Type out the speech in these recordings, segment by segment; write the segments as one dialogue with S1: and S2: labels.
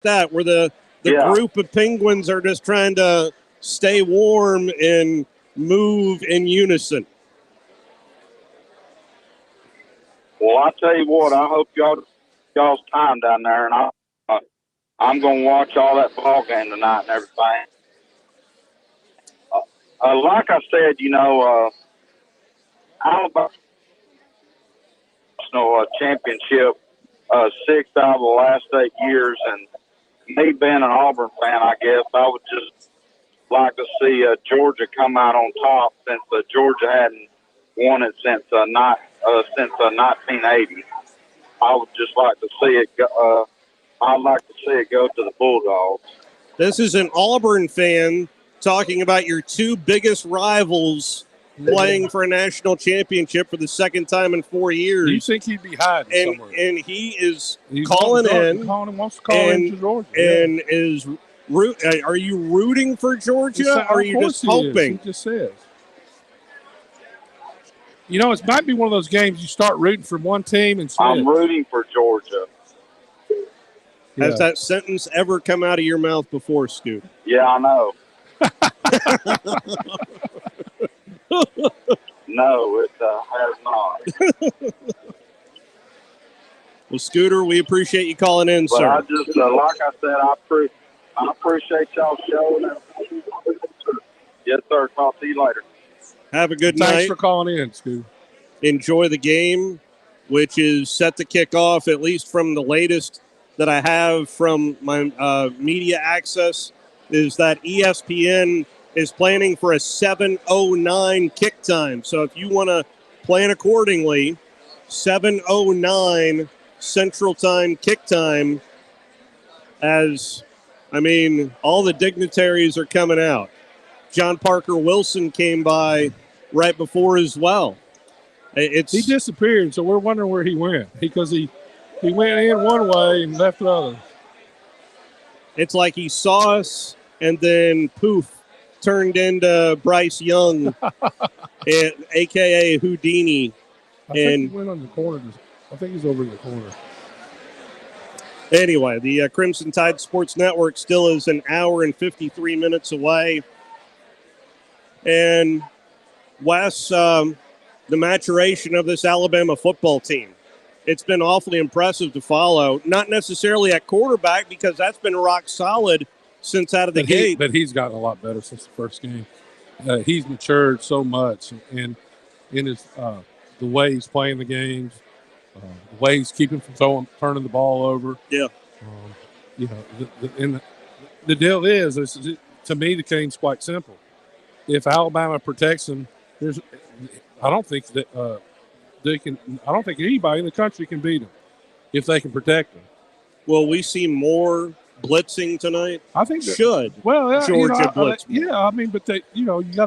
S1: that, where the group of penguins are just trying to stay warm and move in unison.
S2: Well, I tell you what, I hope y'all's time down there, and I'm going to watch all that ball game tonight and everything. Like I said, Alabama championship 6 out of the last 8 years, and me being an Auburn fan, I guess I would just like to see Georgia come out on top, since Georgia hadn't won it since 1980. I would just like to see it. I'd like to see it go to the Bulldogs.
S1: This is an Auburn fan talking about your two biggest rivals playing for a national championship for the second time in 4 years.
S3: You think he'd be hiding somewhere?
S1: And he's calling in.
S3: Wants to call in to Georgia.
S1: And are you rooting for Georgia, or are you just hoping?
S3: He just says. It might be one of those games you start rooting for one team and switch.
S2: I'm rooting for Georgia.
S1: Has that sentence ever come out of your mouth before, Scoot?
S2: Yeah, I know. No, it has not.
S1: Well, Scooter, we appreciate you calling in, sir.
S2: I just, like I said, I appreciate y'all's show. Yes, sir. Talk to you later.
S1: Have a good night.
S3: Thanks for calling in, Scooter.
S1: Enjoy the game, which is set to kick off, at least from the latest that I have from my media access, is that ESPN is planning for a 7:09 kick time. So if you want to plan accordingly, 7:09 Central Time kick time, all the dignitaries are coming out. John Parker Wilson came by right before as well. He
S3: disappeared, so we're wondering where he went, because he went in one way and left the other.
S1: It's like he saw us and then poof, turned into Bryce Young, a.k.a. Houdini.
S3: I think he went on the corner. I think he's over in the corner.
S1: Anyway, the Crimson Tide Sports Network still is an hour and 53 minutes away. And Wes, the maturation of this Alabama football team, it's been awfully impressive to follow. Not necessarily at quarterback, because that's been rock solid since out of the gate.
S3: But he's gotten a lot better since the first game. He's matured so much in his the way he's playing the games, the way he's keeping from turning the ball over.
S1: Yeah.
S3: The deal is, to me, the game's quite simple. If Alabama protects him, I don't think anybody in the country can beat him if they can protect him.
S1: Will we see more blitzing tonight?
S3: I think
S1: Georgia blitz.
S3: But you got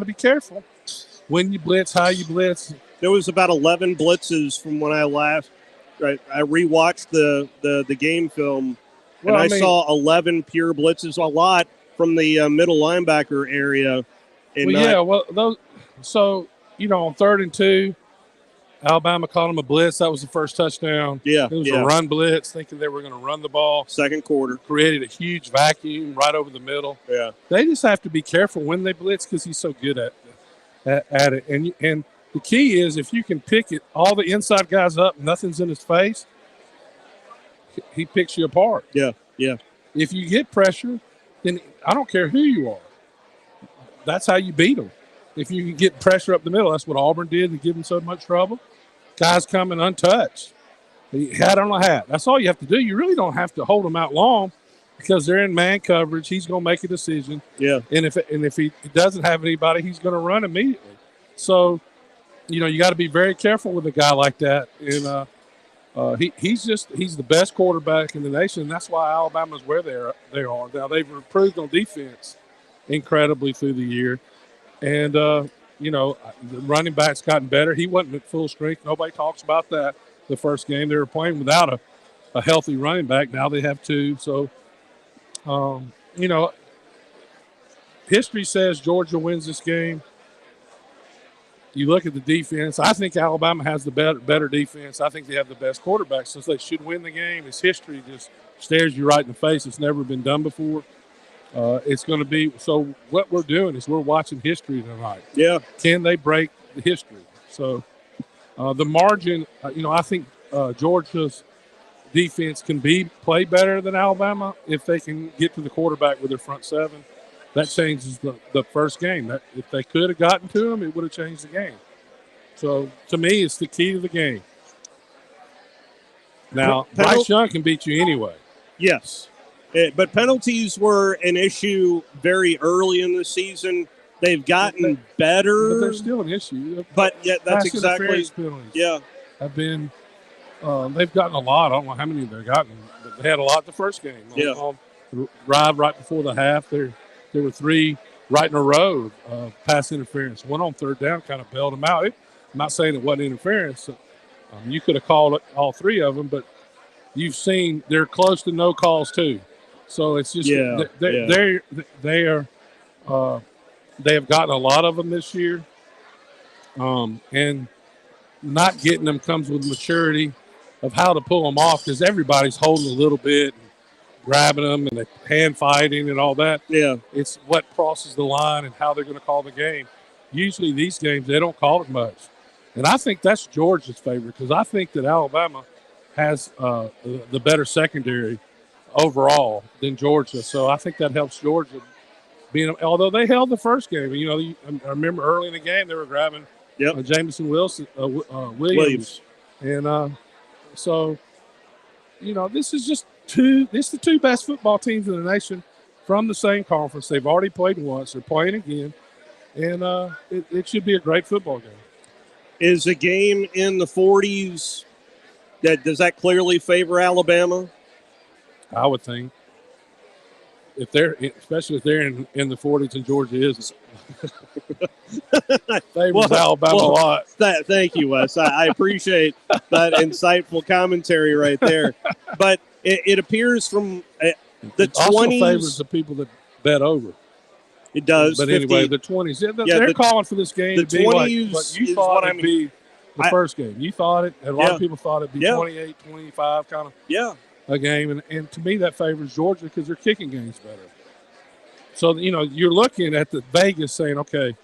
S3: to be careful when you blitz, how you blitz.
S1: There was about 11 blitzes from when I last. I rewatched the game film, and I saw 11 pure blitzes, a lot from the middle linebacker area.
S3: On 3rd and 2, Alabama called him a blitz. That was the first touchdown.
S1: Yeah,
S3: it was a run blitz, thinking they were going to run the ball.
S1: Second quarter.
S3: Created a huge vacuum right over the middle.
S1: Yeah.
S3: They just have to be careful when they blitz, because he's so good at it. And the key is, if you can pick all the inside guys up, nothing's in his face, he picks you apart.
S1: Yeah.
S3: If you get pressure, then I don't care who you are. That's how you beat them. If you can get pressure up the middle, that's what Auburn did to give them so much trouble. Guys coming untouched. Hat on a hat. That's all you have to do. You really don't have to hold them out long, because they're in man coverage. He's going to make a decision.
S1: Yeah.
S3: And if he doesn't have anybody, he's going to run immediately. So, you got to be very careful with a guy like that. And he's the best quarterback in the nation. And that's why Alabama's where they are. Now, they've improved on defense incredibly through the year. And, the running back's gotten better. He wasn't at full strength. Nobody talks about that the first game. They were playing without a healthy running back. Now they have two. So, history says Georgia wins this game. You look at the defense. I think Alabama has the better defense. I think they have the best quarterback, so they should win the game. As history just stares you right in the face. It's never been done before. It's going to be so. What we're doing is we're watching history tonight.
S1: Yeah.
S3: Can they break the history? So the margin, I think Georgia's defense can play better than Alabama if they can get to the quarterback with their front seven. That changes the first game. That if they could have gotten to them, it would have changed the game. So to me, it's the key to the game. Now, Bryce Young can beat you anyway.
S1: Yes. But penalties were an issue very early in the season. They've gotten better.
S3: But they're still an issue.
S1: But yeah, that's
S3: Pass
S1: exactly.
S3: interference penalties
S1: Yeah.
S3: Have been, they've gotten a lot. I don't know how many they've gotten, but they had a lot the first game.
S1: Yeah.
S3: On the drive right before the half, there were 3 right in a row of pass interference. One on third down kind of bailed them out. I'm not saying it wasn't interference. You could have called all 3 of them, but you've seen they're close to no calls too. So it's just they have gotten a lot of them this year, and not getting them comes with maturity of how to pull them off because everybody's holding a little bit, and grabbing them, and they hand fighting and all that.
S1: Yeah,
S3: it's what crosses the line and how they're going to call the game. Usually these games they don't call it much, and I think that's Georgia's favorite because I think that Alabama has the better secondary overall than Georgia. So I think that helps Georgia. Although they held the first game. I remember early in the game they were grabbing Jamison Williams. And so, this is just the 2 best football teams in the nation from the same conference. They've already played once. They're playing again. And it should be a great football game.
S1: Is a game in the 40s, does that clearly favor Alabama?
S3: I would think, especially if they're in the 40s and Georgia isn't. Favors Alabama a lot.
S1: Thank you, Wes. I appreciate that insightful commentary right there. But it appears from the 20s.
S3: Also favors the people that bet over.
S1: It does.
S3: But anyway, the 20s. They're calling for this game to be like what you thought it'd be the first game. You thought it, and a lot of people thought it'd be 28, 25 kind of.
S1: Yeah.
S3: A game, and to me that favors Georgia because their kicking game's better. So you're looking at the Vegas saying, okay,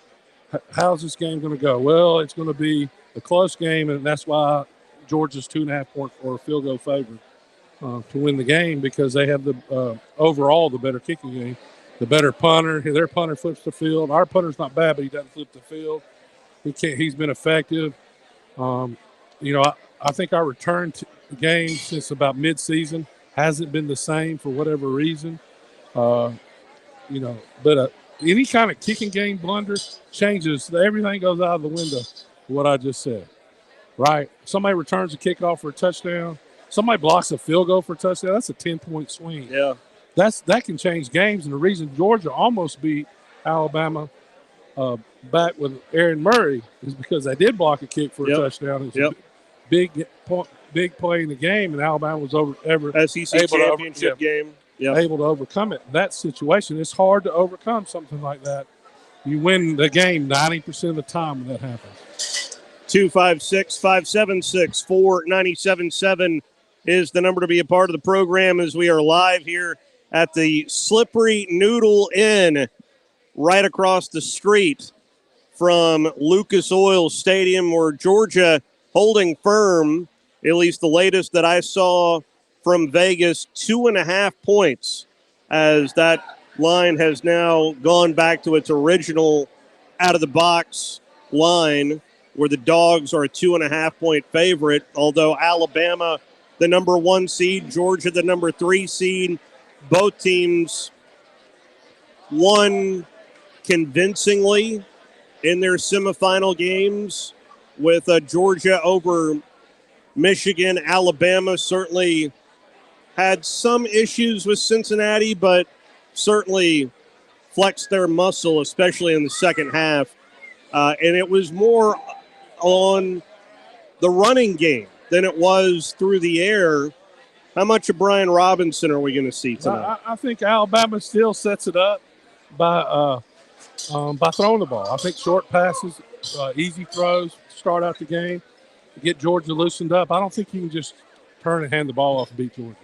S3: how's this game going to go? Well, it's going to be a close game, and that's why Georgia's 2.5 point or a field goal favorite to win the game because they have the overall the better kicking game, the better punter. Their punter flips the field. Our punter's not bad, but he doesn't flip the field. He's been effective. I think our return to the game since about mid-season hasn't been the same for whatever reason. But any kind of kicking game blunder changes. Everything goes out of the window, what I just said, right? Somebody returns a kickoff for a touchdown. Somebody blocks a field goal for a touchdown. That's a 10-point swing.
S1: Yeah.
S3: That can change games. And the reason Georgia almost beat Alabama back with Aaron Murray is because they did block a kick for a touchdown. It's a big play in the game, and Alabama was
S1: SEC championship game.
S3: Able to overcome it. In that situation, it's hard to overcome something like that. You win the game 90% of the time when that happens.
S1: 256-576-4977 is the number to be a part of the program as we are live here at the Slippery Noodle Inn right across the street from Lucas Oil Stadium, where Georgia holding firm, at least the latest that I saw from Vegas, 2.5 points, as that line has now gone back to its original out-of-the-box line where the Dogs are a 2.5 point favorite, although Alabama, the number 1 seed, Georgia, the number 3 seed, both teams won convincingly in their semifinal games with Georgia over Michigan. Alabama certainly had some issues with Cincinnati, but certainly flexed their muscle, especially in the second half. And it was more on the running game than it was through the air. How much of Brian Robinson are we going to see tonight?
S3: I think Alabama still sets it up by throwing the ball. I think short passes, easy throws, start out the game, get Georgia loosened up. I don't think you can just turn and hand the ball off and beat Georgia.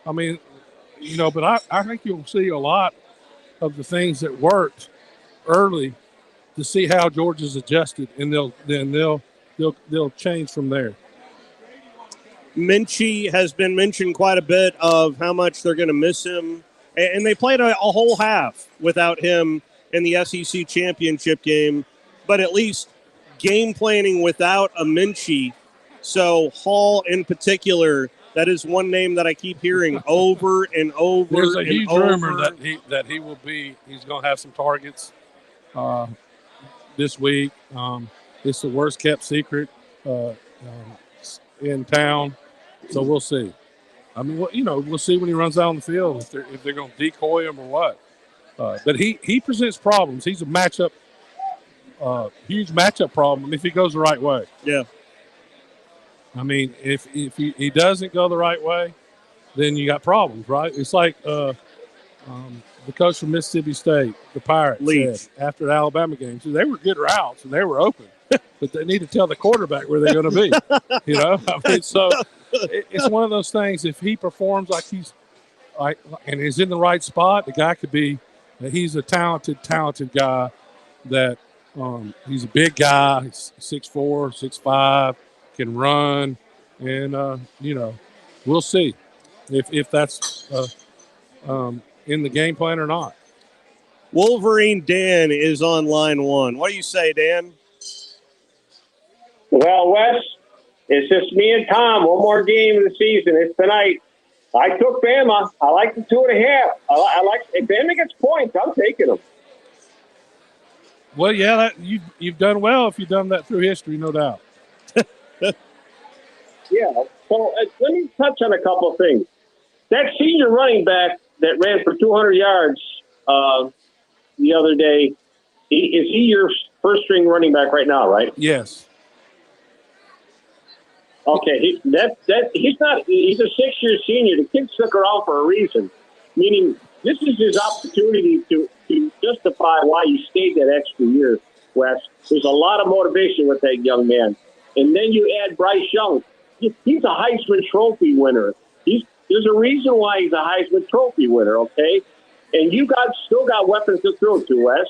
S3: I mean, but I think you'll see a lot of the things that worked early to see how Georgia's adjusted, and they'll change from there.
S1: Minchie has been mentioned quite a bit of how much they're going to miss him, and they played a whole half without him in the SEC championship game, but at least game planning without a Minchie. So Hall in particular, that is one name that I keep hearing over and over.
S3: There's a
S1: and
S3: huge
S1: over.
S3: rumor that he's going to have some targets this week. It's the worst kept secret in town, so we'll see. I mean, we'll see when he runs out on the field if they're going to decoy him or what. But he presents problems. He's a huge matchup problem if he goes the right way.
S1: Yeah.
S3: I mean, if he doesn't go the right way, then you got problems, right? It's like the coach from Mississippi State, the Pirates, said after the Alabama game. So they were good routes and they were open, but they need to tell the quarterback where they're going to be. I mean, so it's one of those things. If he performs like he's like and is in the right spot, the guy could be. He's a talented guy. That he's a big guy. He's 6'4", 6'5", can run, and we'll see if that's in the game plan or not.
S1: Wolverine Dan is on line one. What do you say, Dan?
S4: Well, Wes, it's just me and Tom. One more game of the season. It's tonight. I took Bama. I like the 2.5. I like if Bama gets points, I'm taking them.
S3: Well, yeah, you've done well if you've done that through history, no doubt.
S4: Yeah. So let me touch on a couple of things. That senior running back that ran for 200 yards the other day, is he your first string running back right now, right?
S3: Yes.
S4: Okay, he's not. He's a 6-year senior. The kid stuck around for a reason, meaning this is his opportunity to justify why he stayed that extra year. Wes, there's a lot of motivation with that young man, and then you add Bryce Young. He's a Heisman Trophy winner. There's a reason why he's a Heisman Trophy winner. Okay, and you still got weapons to throw to, Wes.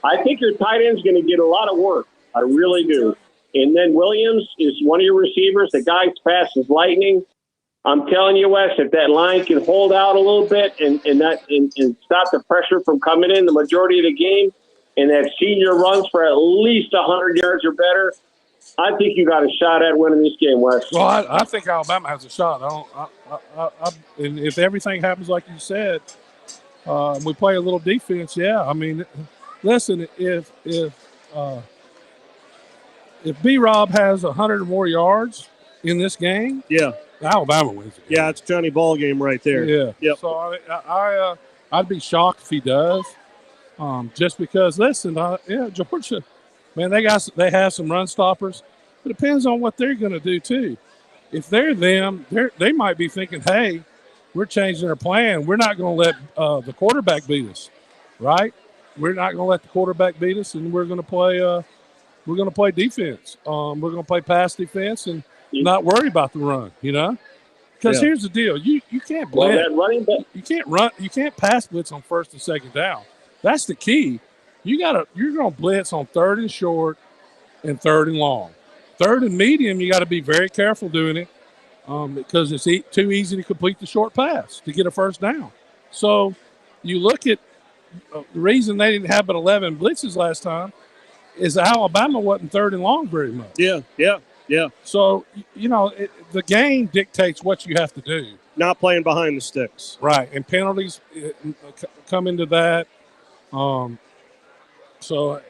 S4: I think your tight end's going to get a lot of work. I really do. And then Williams is one of your receivers. The guy's fast as lightning. I'm telling you, Wes, if that line can hold out a little bit and stop the pressure from coming in the majority of the game, and that senior runs for at least 100 yards or better, I think you got a shot at winning this game, Wes.
S3: Well, I think Alabama has a shot. And if everything happens like you said, we play a little defense. Yeah, I mean, listen, if B-Rob has 100 or more yards in this game,
S1: yeah,
S3: Alabama wins it.
S1: Yeah, it's Johnny Ball game right there.
S3: Yeah.
S1: Yep.
S3: So I'd be shocked if he does, just because. Listen, Georgia, man, they have some run stoppers. But it depends on what they're going to do too. If they're them, they might be thinking, "Hey, we're changing our plan. We're not going to let the quarterback beat us, right? We're not going to let the quarterback beat us, and we're going to play." We're going to play defense. We're going to play pass defense and not worry about the run, Because here's the deal: you can't blitz. You can't run. You can't pass blitz on first and second down. That's the key. You're going to blitz on third and short and third and long. Third and medium, you got to be very careful doing it because it's too easy to complete the short pass to get a first down. So you look at the reason they didn't have but 11 blitzes last time is Alabama wasn't third and long very much.
S1: Yeah.
S3: So, the game dictates what you have to do.
S1: Not playing behind the sticks.
S3: Right, and penalties come into that. So,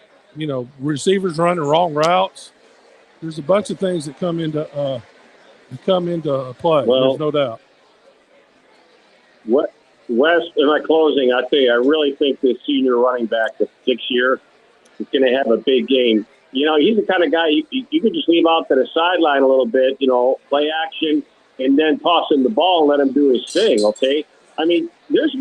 S3: receivers running wrong routes. There's a bunch of things that come into play.
S4: Well,
S3: there's no doubt.
S4: Wes, in my closing, I tell you, I really think this senior running back, the 6th year, is going to have a big game. He's the kind of guy you could just leave out to the sideline a little bit, play action, and then toss him the ball and let him do his thing, okay? I mean, there's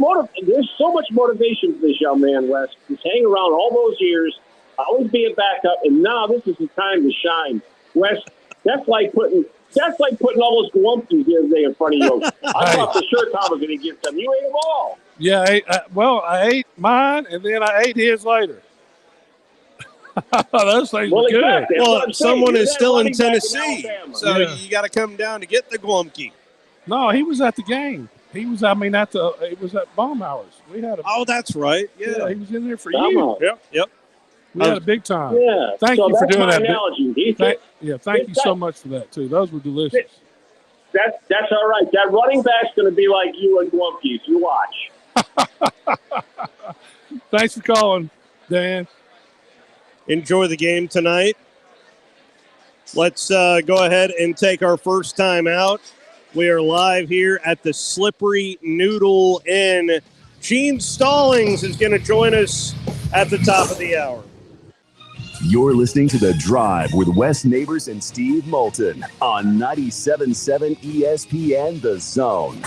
S4: so much motivation for this young man, Wes. He's hanging around all those years, always be a backup, and now this is the time to shine. Wes, that's like putting That's like putting all those Glumpkies the other day in front of you. I thought for sure Tom was going to get them. You ate them all.
S3: Yeah, I ate mine, and then I ate his later. Those things were good.
S4: Exactly.
S1: Well, someone is still in
S4: running back
S1: Tennessee,
S4: Alabama.
S1: so
S3: Yeah.
S1: you got to come down to get the Glumpkie.
S3: No, he was at the game. He was, it was at bomb hours. We had a,
S1: Oh, that's right.
S3: yeah,
S1: Yeah.
S3: he was in there for
S4: Come
S3: years.
S4: on.
S1: Yep.
S3: We had a big time.
S4: Yeah.
S3: Thank
S4: so
S3: you for
S4: that's
S3: doing
S4: my
S3: that.
S4: Analogy.
S3: Thank you so much for that, too. Those were delicious.
S4: That's all right. That running back's going to be like you and Glumpkies. You watch.
S3: Thanks for calling, Dan.
S1: Enjoy the game tonight. Let's go ahead and take our first time out. We are live here at the Slippery Noodle Inn. Gene Stallings is going to join us at the top of the hour.
S5: You're listening to The Drive with Wes Neighbors and Steve Moulton on 97.7 ESPN The Zone.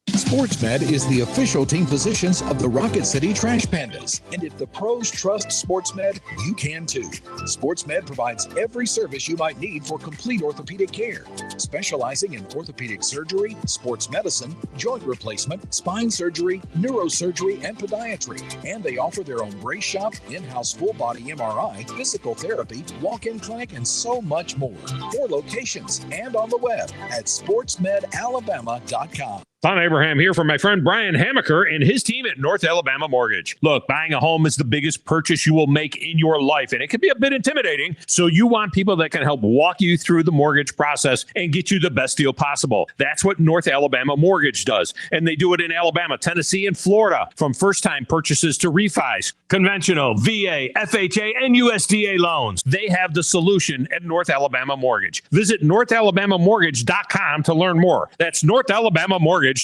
S6: SportsMed is the official team physicians of the Rocket City Trash Pandas. And if the pros trust SportsMed, you can too. SportsMed provides every service you might need for complete orthopedic care, specializing in orthopedic surgery, sports medicine, joint replacement, spine surgery, neurosurgery, and podiatry. And they offer their own brace shop, in-house full-body MRI, physical therapy, walk-in clinic, and so much more. 4 locations and on the web at sportsmedalabama.com.
S7: Tom Abraham here from my friend Brian Hamaker and his team at North Alabama Mortgage. Look, buying a home is the biggest purchase you will make in your life, and it can be a bit intimidating. So you want people that can help walk you through the mortgage process and get you the best deal possible. That's what North Alabama Mortgage does. And they do it in Alabama, Tennessee, and Florida, from first-time purchases to refis, conventional, VA, FHA, and USDA loans. They have the solution at North Alabama Mortgage. Visit NorthAlabamaMortgage.com to learn more. That's NorthAlabamaMortgage.com.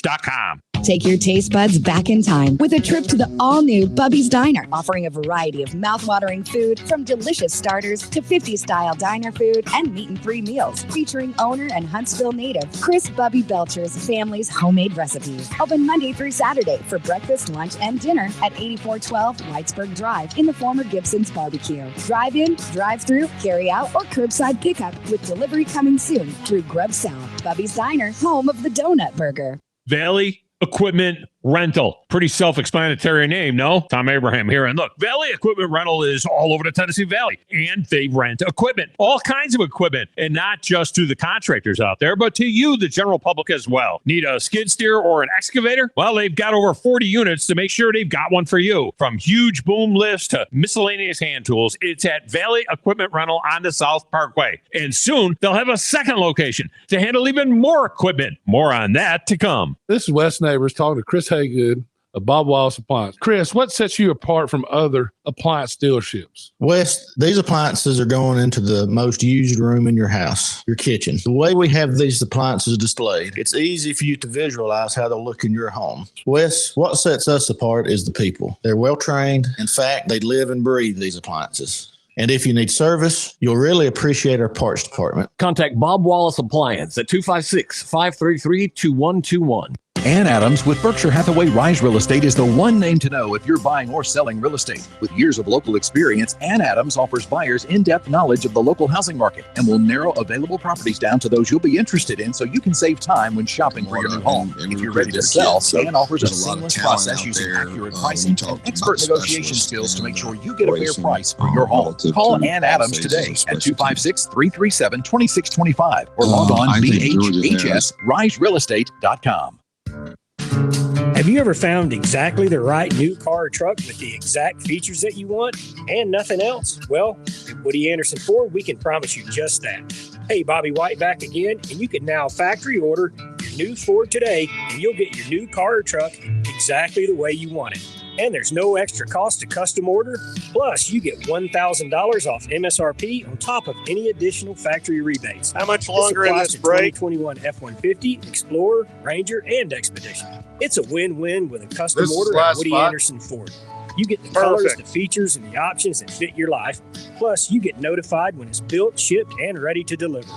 S8: Take your taste buds back in time with a trip to the all-new Bubby's Diner, offering a variety of mouth-watering food from delicious starters to 50-style diner food and meat-and-free meals featuring owner and Huntsville native Chris Bubby Belcher's family's homemade recipes. Open Monday through Saturday for breakfast, lunch, and dinner at 8412 Whitesburg Drive in the former Gibson's Barbecue. Drive-in, drive-through, carry-out, or curbside pickup with delivery coming soon through Grub South. Bubby's Diner, home of the Donut Burger.
S7: Valley Equipment Rental. Pretty self-explanatory name, no? Tom Abraham here. And look, Valley Equipment Rental is all over the Tennessee Valley, and they rent equipment, all kinds of equipment, and not just to the contractors out there, but to you, the general public as well. Need a skid steer or an excavator? Well, they've got over 40 units to make sure they've got one for you. From huge boom lifts to miscellaneous hand tools, it's at Valley Equipment Rental on the South Parkway. And soon, they'll have a second location to handle even more equipment. More on that to come.
S3: This is Wes Neighbors talking to Chris Haygood of Bob Wallace Appliance. Chris, what sets you apart from other appliance dealerships?
S9: Wes, these appliances are going into the most used room in your house, your kitchen. The way we have these appliances displayed, it's easy for you to visualize how they'll look in your home. Wes, what sets us apart is the people. They're well trained. In fact, they live and breathe these appliances. And if you need service, you'll really appreciate our parts department.
S10: Contact Bob Wallace Appliance at 256-533-2121.
S6: Ann Adams with Berkshire Hathaway Rise Real Estate is the one name to know if you're buying or selling real estate. With years of local experience, Ann Adams offers buyers in-depth knowledge of the local housing market and will narrow available properties down to those you'll be interested in so you can save time when shopping for your new home. If you're ready to sell, Ann offers a seamless process using accurate pricing and expert negotiation skills to make sure you get a fair price for your home. Call Ann Adams today at 256-337-2625 or log on BHHSRiseRealestate.com.
S11: Have you ever found exactly the right new car or truck with the exact features that you want and nothing else? Well, at Woody Anderson Ford, we can promise you just that. Hey, Bobby White back again, and you can now factory order your new Ford today, and you'll get your new car or truck exactly the way you want it. And there's no extra cost to custom order. Plus, you get $1,000 off MSRP on top of any additional factory rebates.
S1: How much longer in this break?
S11: 2021 F-150, Explorer, Ranger, and Expedition. It's a win-win with a custom order at Woody Anderson Ford. You get the colors, the features, and the options that fit your life. Plus, you get notified when it's built, shipped, and ready to deliver.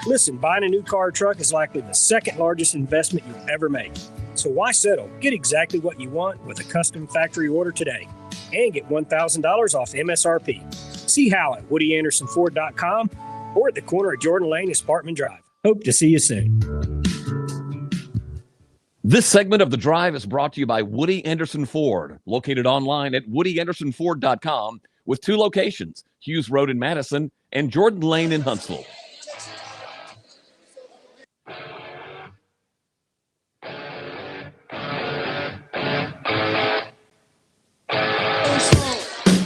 S11: Listen, buying a new car or truck is likely the second largest investment you'll ever make. So why settle? Get exactly what you want with a custom factory order today and get $1,000 off MSRP. See how at WoodyAndersonFord.com or at the corner of Jordan Lane and Sparkman Drive. Hope to see you soon.
S10: This segment of The Drive is brought to you by Woody Anderson Ford, located online at woodyAndersonFord.com with 2 locations, Hughes Road in Madison and Jordan Lane in Huntsville.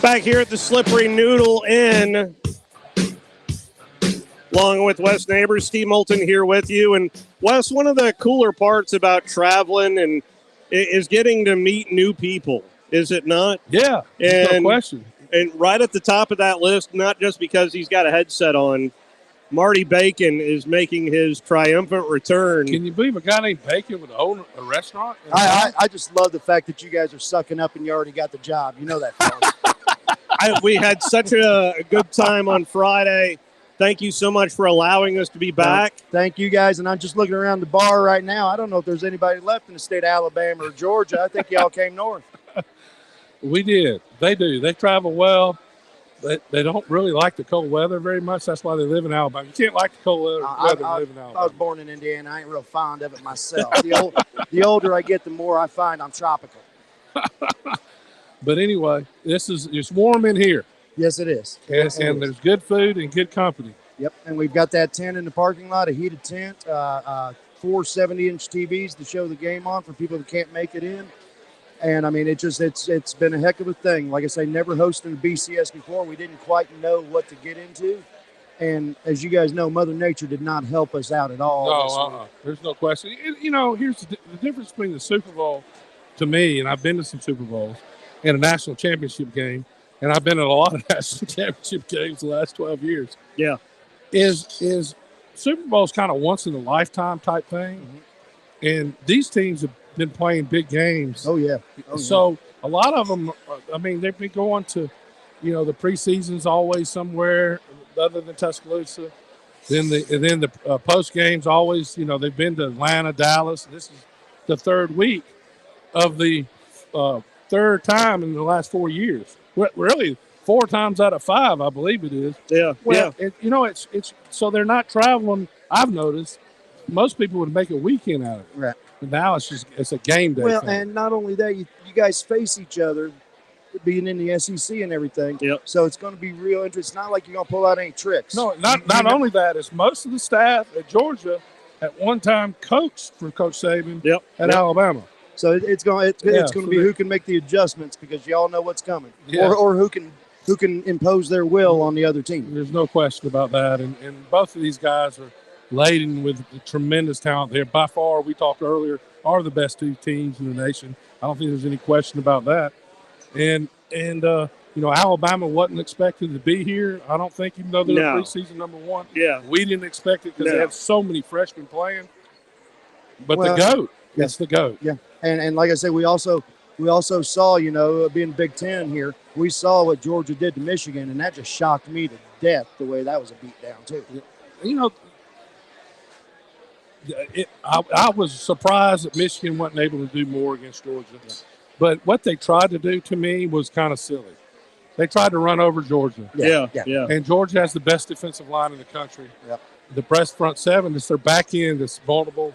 S1: Back here at the Slippery Noodle Inn, along with Wes Neighbors, Steve Moulton here with you. And Wes, one of the cooler parts about traveling and is getting to meet new people, is it not?
S3: Yeah,
S1: and,
S3: no question.
S1: And right at the top of that list, not just because he's got a headset on, Marty Bacon is making his triumphant return.
S3: Can you believe a guy named Bacon would own a restaurant?
S12: I just love the fact that you guys are sucking up and you already got the job. You know that, fellas.
S1: We had such a good time on Friday. Thank you so much for allowing us to be back.
S12: Thank you, guys. And I'm just looking around the bar right now. I don't know if there's anybody left in the state of Alabama or Georgia. I think y'all came north.
S3: We did. They do. They travel well. They don't really like the cold weather very much. That's why they live in Alabama. You can't like the cold weather and live in Alabama.
S12: I was born in Indiana. I ain't real fond of it myself. The older I get, the more I find I'm tropical.
S3: But anyway, it's warm in here.
S12: Yes, it is.
S3: And there's good food and good company.
S12: Yep, and we've got that tent in the parking lot, a heated tent, 4 70-inch TVs to show the game on for people that can't make it in. And, I mean, it's been a heck of a thing. Like I say, never hosted a BCS before. We didn't quite know what to get into. And as you guys know, Mother Nature did not help us out at all.
S3: No, there's no question. Here's the difference between the Super Bowl to me, and I've been to some Super Bowls, and a national championship game, and I've been at a lot of national championship games the last 12 years.
S1: Yeah.
S3: Is Super Bowl's kind of once in a lifetime type thing. Mm-hmm. And these teams have been playing big games.
S12: Oh, yeah.
S3: So a lot of them, I mean, they've been going to, the preseason's always somewhere other than Tuscaloosa. Then the post games always, they've been to Atlanta, Dallas. This is the third week of the third time in the last 4 years. Really, 4 times out of 5, I believe it is.
S1: Yeah.
S3: Well, it's so they're not traveling. I've noticed most people would make a weekend out of it.
S12: Right.
S3: But now it's a game day.
S12: Well,
S3: thing.
S12: and not only that, you guys face each other, being in the SEC and everything.
S1: Yep.
S12: So it's going to be real interesting. It's not like you're going to pull out any tricks.
S3: No, not only that, it's most of the staff at Georgia at one time coached for Coach Saban at Alabama.
S12: So it's going to be who can make the adjustments because y'all know what's coming, or who can impose their will on the other team.
S3: There's no question about that, and both of these guys are laden with tremendous talent. They're by far, we talked earlier, are the best 2 teams in the nation. I don't think there's any question about that. And Alabama wasn't expected to be here. I don't think, even though they're preseason number 1.
S1: Yeah,
S3: we didn't expect it because they have so many freshmen playing. But the GOAT, it's the GOAT.
S12: Yeah, and like I said, we also saw, being Big Ten here, we saw what Georgia did to Michigan, and that just shocked me to death the way that was a beat down too.
S3: I was surprised that Michigan wasn't able to do more against Georgia. But what they tried to do to me was kind of silly. They tried to run over Georgia.
S1: Yeah.
S3: And Georgia has the best defensive line in the country.
S12: Yeah.
S3: The best front 7 is their back end that's vulnerable.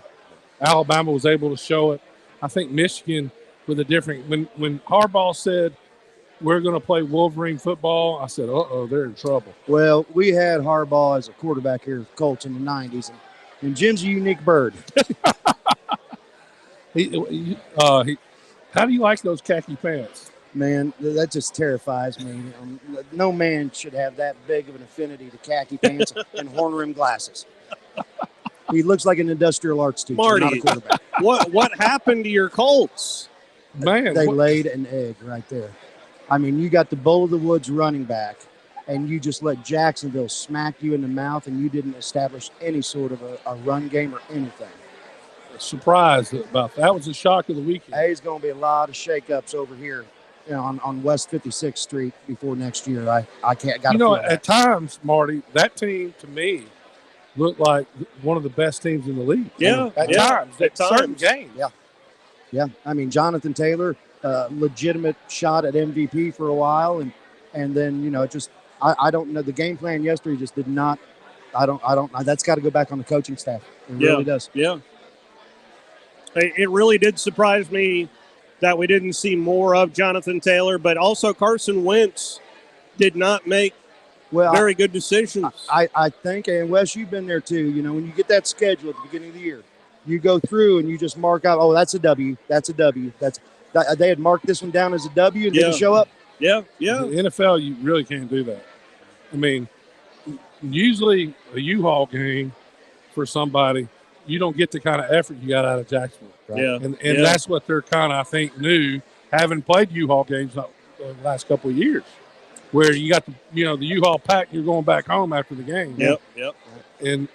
S3: Alabama was able to show it. I think Michigan with a different – when Harbaugh said we're going to play Wolverine football, I said, they're in trouble.
S12: Well, we had Harbaugh as a quarterback here at Colts in the 90s, and Jim's a unique bird.
S3: How do you like those khaki pants?
S12: Man, that just terrifies me. No man should have that big of an affinity to khaki pants and horn-rimmed glasses. He looks like an industrial arts teacher,
S1: Marty,
S12: not a quarterback.
S1: What happened to your Colts?
S3: Man,
S12: they laid an egg right there. I mean, you got the Bull of the Woods running back, and you just let Jacksonville smack you in the mouth, and you didn't establish any sort of a run game or anything.
S3: Surprised about that. That was a shock of the weekend.
S12: There's going to be a lot of shakeups over here, on West 56th Street before next year. I can't.
S3: At times, Marty, that team to me looked like one of the best teams in the league.
S1: Yeah,
S3: at times, certain games.
S12: Yeah. I mean, Jonathan Taylor, legitimate shot at MVP for a while, and then it just I don't know, the game plan yesterday just did not That's got to go back on the coaching staff. It really does.
S1: Yeah. It really did surprise me that we didn't see more of Jonathan Taylor, but also Carson Wentz did not make very good decisions.
S12: I think, and Wes, you've been there too. You know, when you get that schedule at the beginning of the year, you go through and you just mark out, oh, that's a W, that's a W. They had marked this one down as a W and didn't show up.
S1: Yeah.
S3: In the NFL, you really can't do that. I mean, usually a U-Haul game for somebody, you don't get the kind of effort you got out of Jacksonville. Right?
S1: Yeah.
S3: And that's what they're kind of, I think, new, having played U-Haul games the last couple of years, where you got the U-Haul pack, you're going back home after the game.
S1: Yep.
S3: And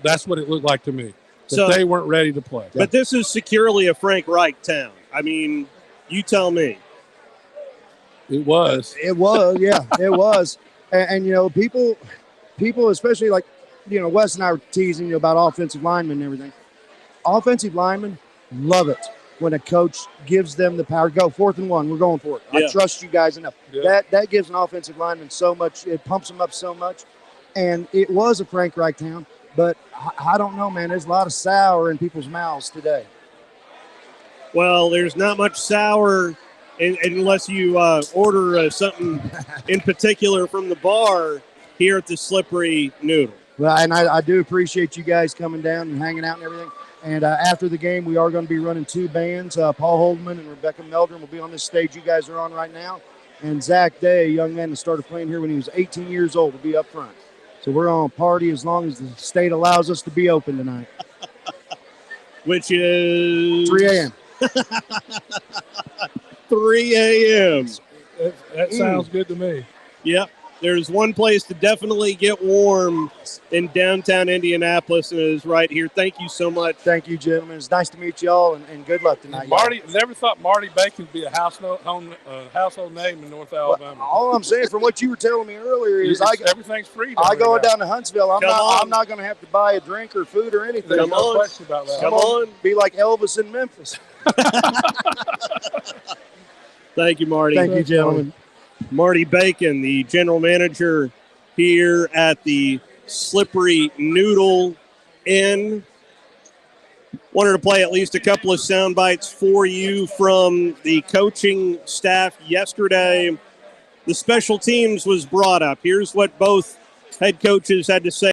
S3: that's what it looked like to me. That they weren't ready to play.
S1: But this is securely a Frank Reich town. I mean, you tell me.
S3: It was.
S12: It was. And you know, people, especially like, you know, Wes and I were teasing about offensive linemen and everything. Offensive linemen love it when a coach gives them the power. Go 4th and 1. We're going for it. I trust you guys enough.
S3: Yeah.
S12: That gives an offensive lineman so much. It pumps them up so much. And it was a Frank Reich town. But I don't know, man. There's a lot of sour in people's mouths today.
S1: Well, there's not much sour unless you order something in particular from the bar here at the Slippery Noodle.
S12: Well, and I do appreciate you guys coming down and hanging out and everything. And after the game, we are going to be running 2 bands. Paul Holdman and Rebecca Meldrum will be on this stage you guys are on right now. And Zach Day, a young man that started playing here when he was 18 years old, will be up front. So we're on a party as long as the state allows us to be open tonight.
S1: Which is
S12: 3 a.m.
S1: 3 a.m.
S3: That sounds good to me.
S1: Yep. There's one place to definitely get warm in downtown Indianapolis, and it is right here. Thank you so much.
S12: Thank you, gentlemen. It's nice to meet you all, and good luck tonight.
S3: Marty, never thought Marty Bacon would be a household name in North Alabama.
S12: Well, all I'm saying from what you were telling me earlier is
S3: everything's free.
S12: Going down to Huntsville. I'm not going to have to buy a drink or food or anything.
S3: There's no question about that.
S12: Come on. Be like Elvis in Memphis.
S1: Thank you, Marty.
S12: Thank you, gentlemen.
S1: Marty Bacon, the general manager here at the Slippery Noodle Inn. Wanted to play at least a couple of sound bites for you from the coaching staff yesterday. The special teams was brought up. Here's what both head coaches had to say.